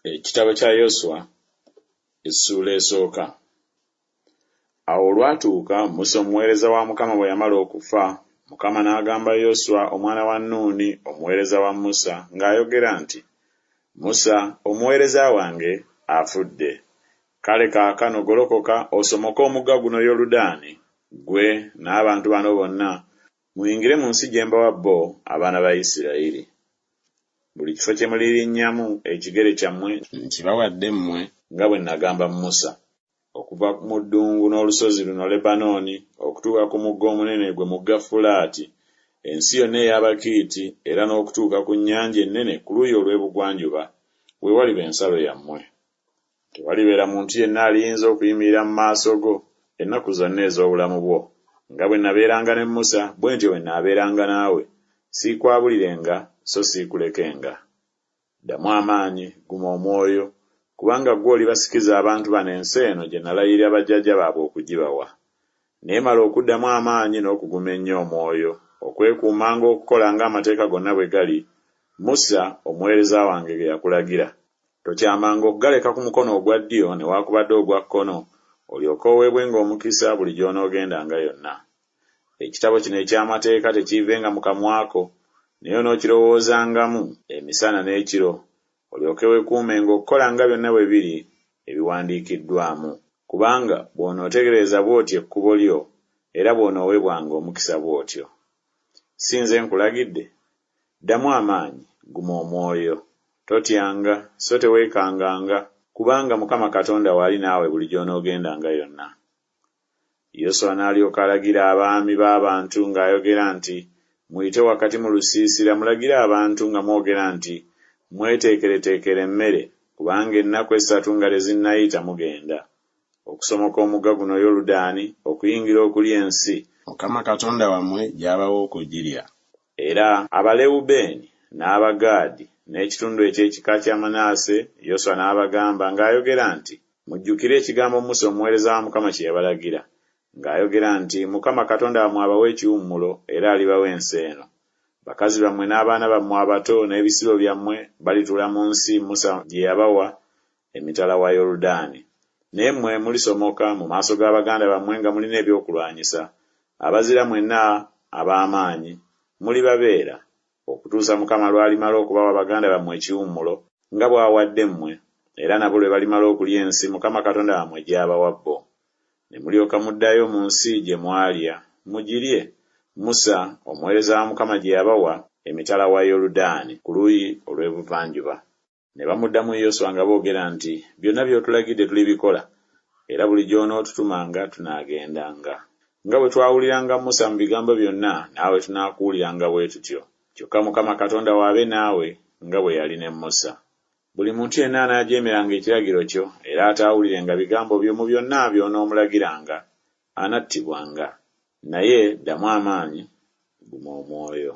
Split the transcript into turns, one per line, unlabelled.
Ekitabo kya Yoswa essula esooka. Awo olwatuuka Musa omuweereza wa Mukama bwe yamala okufa, Mukama n'agamba Yoswa omwana wa Nuuni omuweereza wa Musa ng'ayogera nti, Musa omuweereza wange afudde. Kale kaakano golokoka osomoke omugga guno Yoludaani, ggwe n'abantu bano bonna, muyingire mu nsi gye mbawa bo abaana ba Isirayiri. Buli kifo kye mulirinnyamu ekigere kyammwe nkibawadde mmwe nga bwe nagamba Musa, okuva mu ddungu n'olusozi luno Lebanooni okutuuka ku mugga omunene gwe mugga Fulaati, ensi yonna ey'Abakiiti, era n'okutuuka ku nnyanja ennene ku luuyi olw'ebugwanjuba, we waliba ensalo yammwe. Tewalibeera muntu yenna aliyinza okuyimirira mu maaso go ennaku zonna ez'obulamu bwo. Nga bwe nabeeranga ne Musa, bwe ntyo bwe naabeeranga naawe, siikwabulirenga so siikulekenga. Ddamu amaanyi, guma omwoyo, kubanga ggwe olibasikiza abantu bano ensi eno gye nalayirira bajjajja baabwe okugibawa. Naye mala okuddamu amaanyi n'okuguma ennyo omwoyo, okwekuumanga okukolanga amateeka gonna bwe gali, Musa omuweereza wange ge yakulagira. Tokyamanga okugaleka ku mukono ogwa ddyo newaakubadde ogwa kkono, olyoke oweebwenga omukisa buli gy'onoogendanga yonna. Ekitabo kino eky'amateeka tekiivenga mu kamwako, naye onookirowoozangamu emisana n'ekiro, olyoke weekuumenga okukolanga byonna bwe biri ebiwandiikiddwamu. Kubanga bw'onootegereza bw'otyo ekkubo lyo, era bw'onooweebwanga omukisa bw'otyo. Si nze nkulagidde? Ddamu amaanyi, guma omwoyo, totyanga so teweekanganga, kubanga Mukama Katonda waali naawe buli gy'onoogendanga yonna. Yoswa n'alyoka alagira abaami b'abantu ng'ayogera nti, muyite wakati mu lusiisira mulagire abantu nga mwogera nti, mweteekereteekere emmere, kubanga ennaku 3 nga tezinnayita mugenda okusomoka omugga guno Yoludaani okuyingira okulya ensi Mukama Katonda wammwe gy'abawa okugirya. Era Abalewubeeni n'Abagaadi n'ekitundu eky'ekika kya Manaase, Yoswa n'abagamba ng'ayogera nti, mujjukire ekigambo Musa omuweereza wa Mukama kye yabalagira, ng'ayogera nti, Mukama Katonda wammwe abawa ekiwummulo era alibawa ensi eno. Bakazi bammwe n'abaana bammwe abato n'ebisibo byammwe balituula mu nsi Musa gye yabawa emitala wa Yoludaani. Naye mmwe mulisomoka mu maaso g'abaganda bammwe nga mulina ebyokulwanyisa. Abazira mwenna ab'amaanyi mulibabeera okutuusa Mukama lw'alimala okubawa baganda bammwe ekiwummulo nga bw'awadde mmwe, era nabo lwe balimala okulya ensi Mukama Katonda wammwe gy'abawa bo. Ne mulyoka muddayo mu nsi gye mwalya mugirye, Musa omuweereza wa Mukama gye yabawa emitala wa Yoludaani ku luuyi olw'ebuvanjuba. Ne bamuddamu Yoswa nga boogera nti, byonna by'otulagidde tulibikola, era buli gy'onootutumanga tunaagendanga. Nga bwe twawuliranga Musa mu bigambo byonna, naawe tunaakuwuliranga bwe tutyo. Kyokka Mukama Katonda waabe naawe nga bwe yali ne Musa. Buli muntu yenna anaajeemeranga ekiragiro kyo era ataawulirenga bigambo byo mu byonna by'onoomulagiranga, anattibwanga. Naye ddamu amaanyi, guma omwoyo.